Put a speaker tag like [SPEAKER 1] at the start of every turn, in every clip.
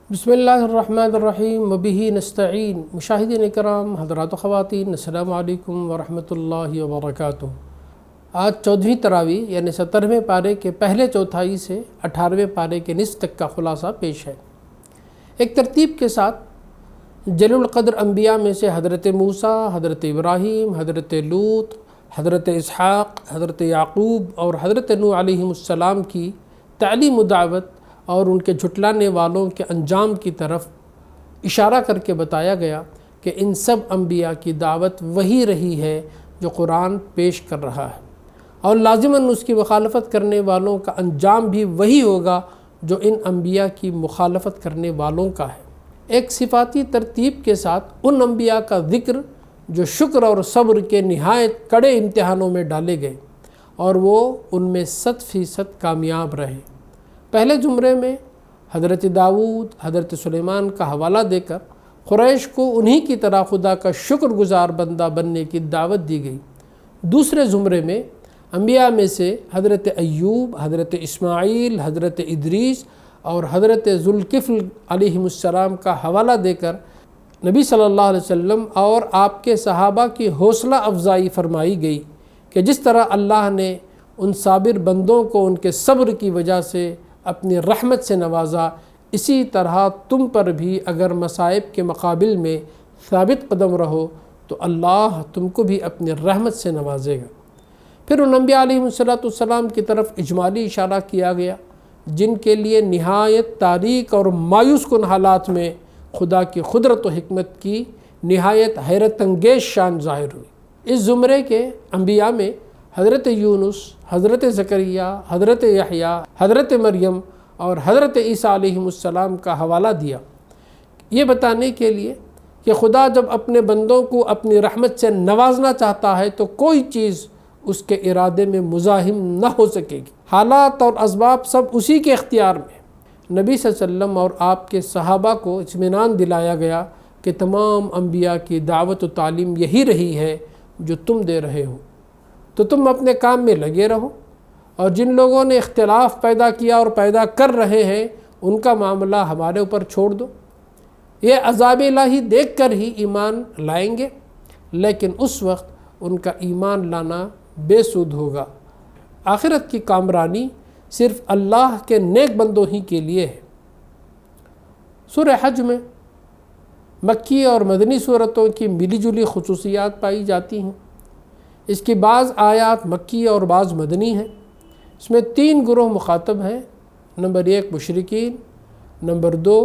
[SPEAKER 1] بسم اللہ الرحمن الرحیم وبہ نستعین۔ مشاہدین اکرام، حضرات و خواتین، السلام علیکم ورحمۃ اللہ وبرکاتہ۔ آج 14ویں تراویح یعنی 17ویں پارے کے پہلے چوتھائی سے 18ویں پارے کے نصف تک کا خلاصہ پیش ہے۔ ایک ترتیب کے ساتھ جلیل القدر انبیاء میں سے حضرت موسیٰ، حضرت ابراہیم، حضرت لوط، حضرت اسحاق، حضرت یعقوب اور حضرت نوح علیہ السلام کی تعلیم و دعوت اور ان کے جھٹلانے والوں کے انجام کی طرف اشارہ کر کے بتایا گیا کہ ان سب انبیاء کی دعوت وہی رہی ہے جو قرآن پیش کر رہا ہے، اور لازماً اس کی مخالفت کرنے والوں کا انجام بھی وہی ہوگا جو ان انبیاء کی مخالفت کرنے والوں کا ہے۔ ایک صفاتی ترتیب کے ساتھ ان انبیاء کا ذکر جو شکر اور صبر کے نہایت کڑے امتحانوں میں ڈالے گئے اور وہ ان میں 100% کامیاب رہے۔ پہلے زمرے میں حضرت داؤد، حضرت سلیمان کا حوالہ دے کر قریش کو انہی کی طرح خدا کا شکر گزار بندہ بننے کی دعوت دی گئی۔ دوسرے زمرے میں انبیاء میں سے حضرت ایوب، حضرت اسماعیل، حضرت ادریس اور حضرت ذوالکفل علیہ السلام کا حوالہ دے کر نبی صلی اللہ علیہ وسلم اور آپ کے صحابہ کی حوصلہ افزائی فرمائی گئی کہ جس طرح اللہ نے ان صابر بندوں کو ان کے صبر کی وجہ سے اپنی رحمت سے نوازا، اسی طرح تم پر بھی اگر مصائب کے مقابل میں ثابت قدم رہو تو اللہ تم کو بھی اپنی رحمت سے نوازے گا۔ پھر ان انبیاء علیہ السلام کی طرف اجمالی اشارہ کیا گیا جن کے لیے نہایت تاریک اور مایوس کن حالات میں خدا کی قدرت و حکمت کی نہایت حیرت انگیز شان ظاہر ہوئی۔ اس زمرے کے انبیاء میں حضرت یونس، حضرت زکریا، حضرت یحییٰ، حضرت مریم اور حضرت عیسیٰ علیہ السلام کا حوالہ دیا، یہ بتانے کے لیے کہ خدا جب اپنے بندوں کو اپنی رحمت سے نوازنا چاہتا ہے تو کوئی چیز اس کے ارادے میں مزاحم نہ ہو سکے گی۔ حالات اور اسباب سب اسی کے اختیار میں۔ نبی صلی اللہ علیہ وسلم اور آپ کے صحابہ کو اطمینان دلایا گیا کہ تمام انبیاء کی دعوت و تعلیم یہی رہی ہے جو تم دے رہے ہو، تو تم اپنے کام میں لگے رہو، اور جن لوگوں نے اختلاف پیدا کیا اور پیدا کر رہے ہیں ان کا معاملہ ہمارے اوپر چھوڑ دو۔ یہ عذاب الہی دیکھ کر ہی ایمان لائیں گے، لیکن اس وقت ان کا ایمان لانا بے سود ہوگا۔ آخرت کی کامرانی صرف اللہ کے نیک بندوں ہی کے لیے ہے۔ سورہ حج میں مکی اور مدنی صورتوں کی ملی جلی خصوصیات پائی جاتی ہیں۔ اس کی بعض آیات مکی اور بعض مدنی ہیں۔ اس میں 3 گروہ مخاطب ہیں۔ نمبر 1 مشرکین، نمبر 2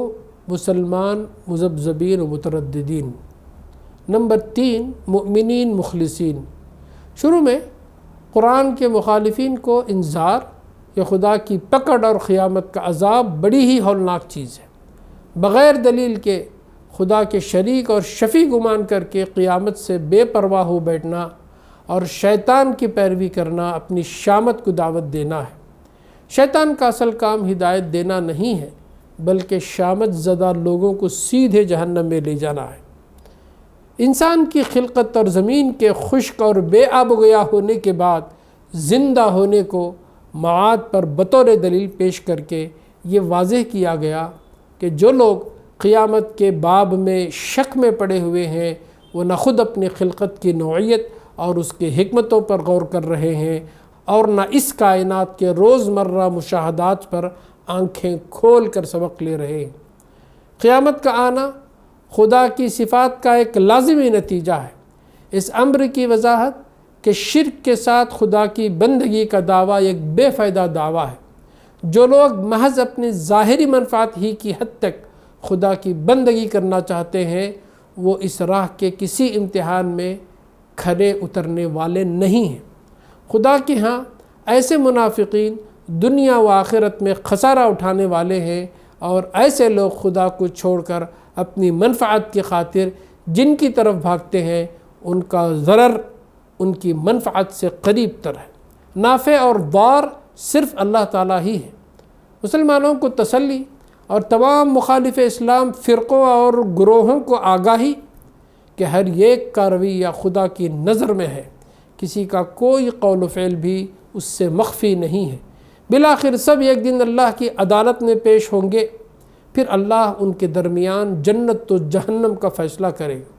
[SPEAKER 1] مسلمان مذبذبین و مترددین، نمبر 3 مؤمنین مخلصین۔ شروع میں قرآن کے مخالفین کو انذار کہ خدا کی پکڑ اور قیامت کا عذاب بڑی ہی ہولناک چیز ہے۔ بغیر دلیل کے خدا کے شریک اور شفیع گمان کر کے قیامت سے بے پرواہ ہو بیٹھنا اور شیطان کی پیروی کرنا اپنی شامت کو دعوت دینا ہے۔ شیطان کا اصل کام ہدایت دینا نہیں ہے بلکہ شامت زدہ لوگوں کو سیدھے جہنم میں لے جانا ہے۔ انسان کی خلقت اور زمین کے خشک اور بے آب و گیا ہونے کے بعد زندہ ہونے کو معاد پر بطور دلیل پیش کر کے یہ واضح کیا گیا کہ جو لوگ قیامت کے باب میں شک میں پڑے ہوئے ہیں وہ نہ خود اپنی خلقت کی نوعیت اور اس کے حکمتوں پر غور کر رہے ہیں اور نہ اس کائنات کے روزمرہ مشاہدات پر آنکھیں کھول کر سبق لے رہے ہیں۔ قیامت کا آنا خدا کی صفات کا ایک لازمی نتیجہ ہے۔ اس امر کی وضاحت کہ شرک کے ساتھ خدا کی بندگی کا دعویٰ ایک بے فائدہ دعویٰ ہے۔ جو لوگ محض اپنی ظاہری منفعت ہی کی حد تک خدا کی بندگی کرنا چاہتے ہیں وہ اس راہ کے کسی امتحان میں کھرے اترنے والے نہیں ہیں۔ خدا کے ہاں ایسے منافقین دنیا و آخرت میں خسارہ اٹھانے والے ہیں، اور ایسے لوگ خدا کو چھوڑ کر اپنی منفعت کی خاطر جن کی طرف بھاگتے ہیں ان کا ضرر ان کی منفعت سے قریب تر ہے۔ نافع اور ضار صرف اللہ تعالیٰ ہی ہے۔ مسلمانوں کو تسلی اور تمام مخالف اسلام فرقوں اور گروہوں کو آگاہی کہ ہر ایک کا رویہ خدا کی نظر میں ہے، کسی کا کوئی قول و فعل بھی اس سے مخفی نہیں ہے۔ بالآخر سب ایک دن اللہ کی عدالت میں پیش ہوں گے۔ پھر اللہ ان کے درمیان جنت و جہنم کا فیصلہ کرے گا۔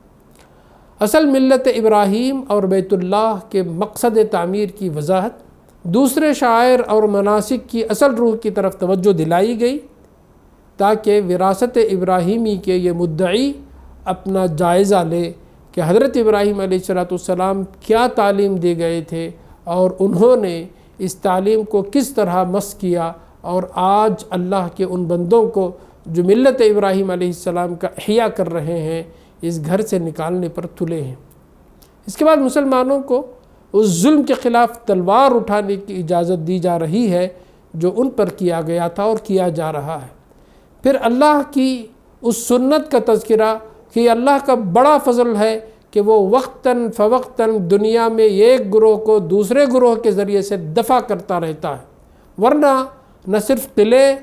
[SPEAKER 1] اصل ملت ابراہیم اور بیت اللہ کے مقصد تعمیر کی وضاحت، دوسرے شعائر اور مناسک کی اصل روح کی طرف توجہ دلائی گئی تاکہ وراثت ابراہیمی کے یہ مدعی اپنا جائزہ لے کہ حضرت ابراہیم علیہ السلام کیا تعلیم دے گئے تھے اور انہوں نے اس تعلیم کو کس طرح مس کیا، اور آج اللہ کے ان بندوں کو جو ملت ابراہیم علیہ السلام کا احیاء کر رہے ہیں اس گھر سے نکالنے پر تلے ہیں۔ اس کے بعد مسلمانوں کو اس ظلم کے خلاف تلوار اٹھانے کی اجازت دی جا رہی ہے جو ان پر کیا گیا تھا اور کیا جا رہا ہے۔ پھر اللہ کی اس سنت کا تذکرہ کہ اللہ کا بڑا فضل ہے کہ وہ وقتاً فوقتاً دنیا میں ایک گروہ کو دوسرے گروہ کے ذریعے سے دفع کرتا رہتا ہے، ورنہ نہ صرف قلعے،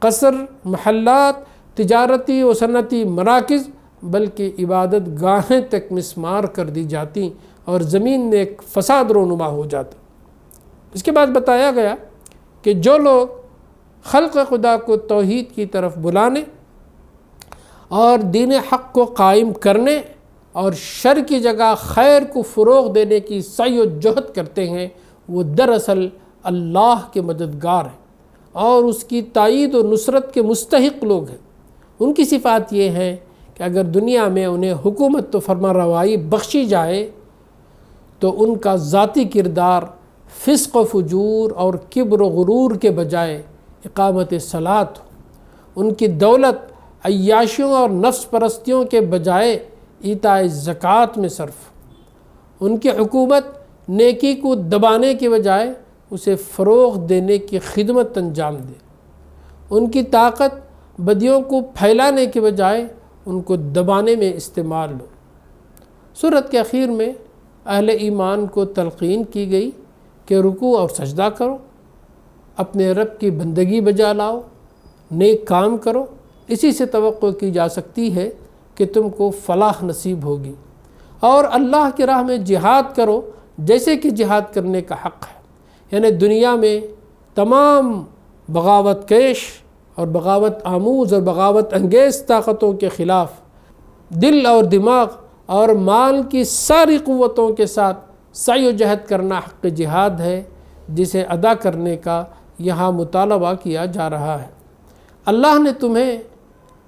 [SPEAKER 1] قصر، محلات، تجارتی و صنعتی مراکز بلکہ عبادت گاہیں تک مسمار کر دی جاتی اور زمین میں ایک فساد رونما ہو جاتا۔ اس کے بعد بتایا گیا کہ جو لوگ خلق خدا کو توحید کی طرف بلانے اور دین حق کو قائم کرنے اور شر کی جگہ خیر کو فروغ دینے کی سعی و جہد کرتے ہیں، وہ دراصل اللہ کے مددگار ہیں اور اس کی تائید و نصرت کے مستحق لوگ ہیں۔ ان کی صفات یہ ہے کہ اگر دنیا میں انہیں حکومت و فرمانروائی بخشی جائے تو ان کا ذاتی کردار فسق و فجور اور کبر و غرور کے بجائے اقامت صلاۃ ہو، ان کی دولت عیاشیوں اور نفس پرستیوں کے بجائے ایتاء زکوٰۃ میں صرف، ان کی حکومت نیکی کو دبانے کے بجائے اسے فروغ دینے کی خدمت انجام دے، ان کی طاقت بدیوں کو پھیلانے کے بجائے ان کو دبانے میں استعمال ہو۔ سورت کے اخیر میں اہل ایمان کو تلقین کی گئی کہ رکوع اور سجدہ کرو، اپنے رب کی بندگی بجا لاؤ، نیک کام کرو، اسی سے توقع کی جا سکتی ہے کہ تم کو فلاح نصیب ہوگی، اور اللہ کی راہ میں جہاد کرو جیسے کہ جہاد کرنے کا حق ہے، یعنی دنیا میں تمام بغاوت کیش اور بغاوت آموز اور بغاوت انگیز طاقتوں کے خلاف دل اور دماغ اور مال کی ساری قوتوں کے ساتھ سعی و جہد کرنا حق جہاد ہے، جسے ادا کرنے کا یہاں مطالبہ کیا جا رہا ہے۔ اللہ نے تمہیں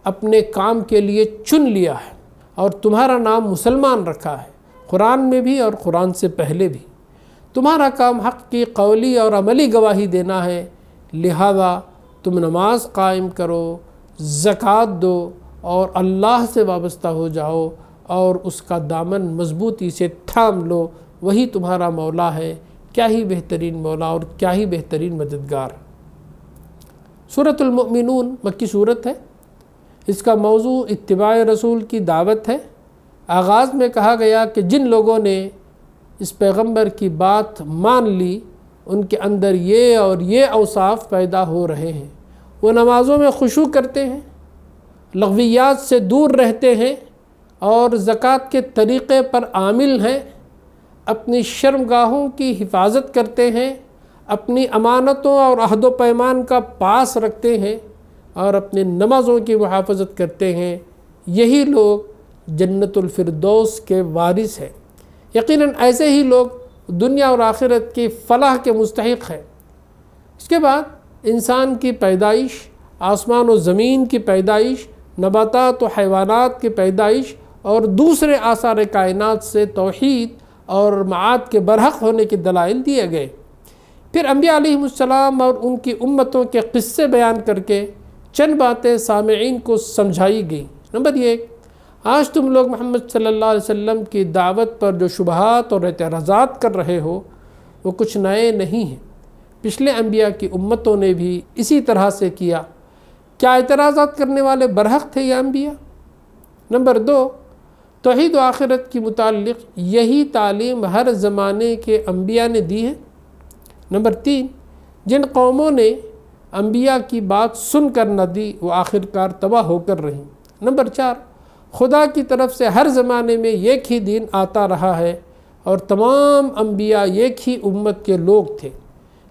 [SPEAKER 1] اپنے کام کے لیے چن لیا ہے اور تمہارا نام مسلمان رکھا ہے، قرآن میں بھی اور قرآن سے پہلے بھی۔ تمہارا کام حق کی قولی اور عملی گواہی دینا ہے، لہذا تم نماز قائم کرو، زکوٰۃ دو اور اللہ سے وابستہ ہو جاؤ اور اس کا دامن مضبوطی سے تھام لو، وہی تمہارا مولا ہے، کیا ہی بہترین مولا اور کیا ہی بہترین مددگار۔ سورۃ المؤمنون مکی صورت ہے، اس کا موضوع اتباع رسول کی دعوت ہے۔ آغاز میں کہا گیا کہ جن لوگوں نے اس پیغمبر کی بات مان لی ان کے اندر یہ اور یہ اوصاف پیدا ہو رہے ہیں، وہ نمازوں میں خشوع کرتے ہیں، لغویات سے دور رہتے ہیں اور زکوٰۃ کے طریقے پر عامل ہیں، اپنی شرمگاہوں کی حفاظت کرتے ہیں، اپنی امانتوں اور عہد و پیمان کا پاس رکھتے ہیں اور اپنے نمازوں کی محافظت کرتے ہیں، یہی لوگ جنت الفردوس کے وارث ہیں۔ یقیناً ایسے ہی لوگ دنیا اور آخرت کی فلاح کے مستحق ہیں۔ اس کے بعد انسان کی پیدائش، آسمان و زمین کی پیدائش، نباتات و حیوانات کی پیدائش اور دوسرے آثار کائنات سے توحید اور معاد کے برحق ہونے کے دلائل دیے گئے۔ پھر انبیاء علیہ السلام اور ان کی امتوں کے قصے بیان کر کے چند باتیں سامعین کو سمجھائی گئی۔ نمبر 1، آج تم لوگ محمد صلی اللہ علیہ وسلم کی دعوت پر جو شبہات اور اعتراضات کر رہے ہو وہ کچھ نئے نہیں ہیں، پچھلے انبیاء کی امتوں نے بھی اسی طرح سے کیا۔ کیا اعتراضات کرنے والے برحق تھے یہ انبیاء؟ نمبر 2، توحید و آخرت کی متعلق یہی تعلیم ہر زمانے کے انبیاء نے دی ہے۔ نمبر 3، جن قوموں نے انبیاء کی بات سن کر نہ دی وہ آخرکار تباہ ہو کر رہیں۔ نمبر 4، خدا کی طرف سے ہر زمانے میں ایک ہی دین آتا رہا ہے اور تمام انبیاء ایک ہی امت کے لوگ تھے۔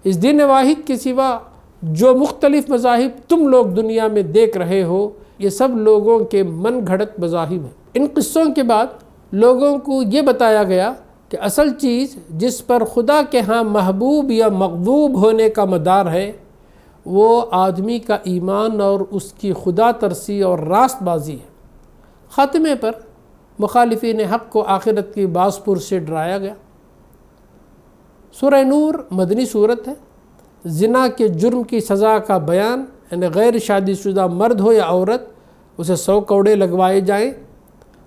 [SPEAKER 1] اس دین واحد کے سوا جو مختلف مذاہب تم لوگ دنیا میں دیکھ رہے ہو یہ سب لوگوں کے من گھڑت مذاہب ہیں۔ ان قصوں کے بعد لوگوں کو یہ بتایا گیا کہ اصل چیز جس پر خدا کے ہاں محبوب یا مغضوب ہونے کا مدار ہے وہ آدمی کا ایمان اور اس کی خدا ترسی اور راست بازی ہے۔ خاتمے پر مخالفین حق کو آخرت کی بازپر سے ڈرایا گیا۔ سورہ نور مدنی صورت ہے۔ زنا کے جرم کی سزا کا بیان، یعنی غیر شادی شدہ مرد ہو یا عورت اسے 100 کوڑے لگوائے جائیں،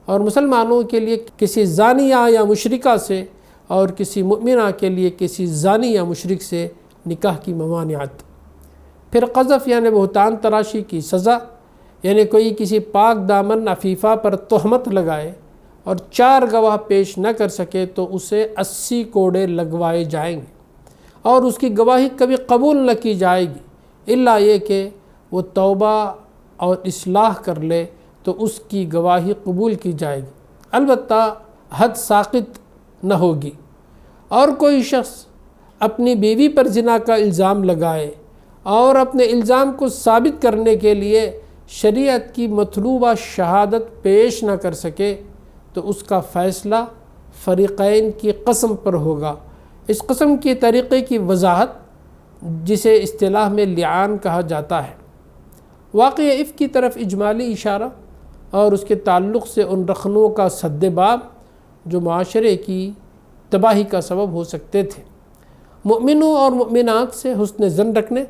[SPEAKER 1] اور مسلمانوں کے لیے کسی زانیہ یا مشرکہ سے اور کسی مؤمنہ کے لیے کسی زانی یا مشرک سے نکاح کی ممانعت۔ پھر قذف یعنی بہتان تراشی کی سزا، یعنی کوئی کسی پاک دامن عفیفہ پر تہمت لگائے اور 4 گواہ پیش نہ کر سکے تو اسے 80 کوڑے لگوائے جائیں گے، اور اس کی گواہی کبھی قبول نہ کی جائے گی الا یہ کہ وہ توبہ اور اصلاح کر لے تو اس کی گواہی قبول کی جائے گی، البتہ حد ساقط نہ ہوگی۔ اور کوئی شخص اپنی بیوی پر زنا کا الزام لگائے اور اپنے الزام کو ثابت کرنے کے لیے شریعت کی مطلوبہ شہادت پیش نہ کر سکے تو اس کا فیصلہ فریقین کی قسم پر ہوگا۔ اس قسم کے طریقے کی وضاحت، جسے اصطلاح میں لعان کہا جاتا ہے، واقعہ افک کی طرف اجمالی اشارہ اور اس کے تعلق سے ان رخنوں کا سد باب جو معاشرے کی تباہی کا سبب ہو سکتے تھے۔ مؤمنوں اور مؤمنات سے حسن ظن رکھنے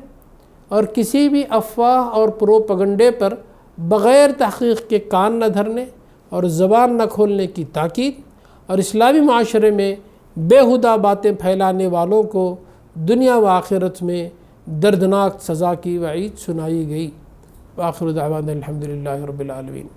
[SPEAKER 1] اور کسی بھی افواہ اور پروپیگنڈے پر بغیر تحقیق کے کان نہ دھرنے اور زبان نہ کھولنے کی تاکید، اور اسلامی معاشرے میں بیہودہ باتیں پھیلانے والوں کو دنیا و آخرت میں دردناک سزا کی وعید سنائی گئی۔ وآخر دعوانا الحمدللہ رب العالمین۔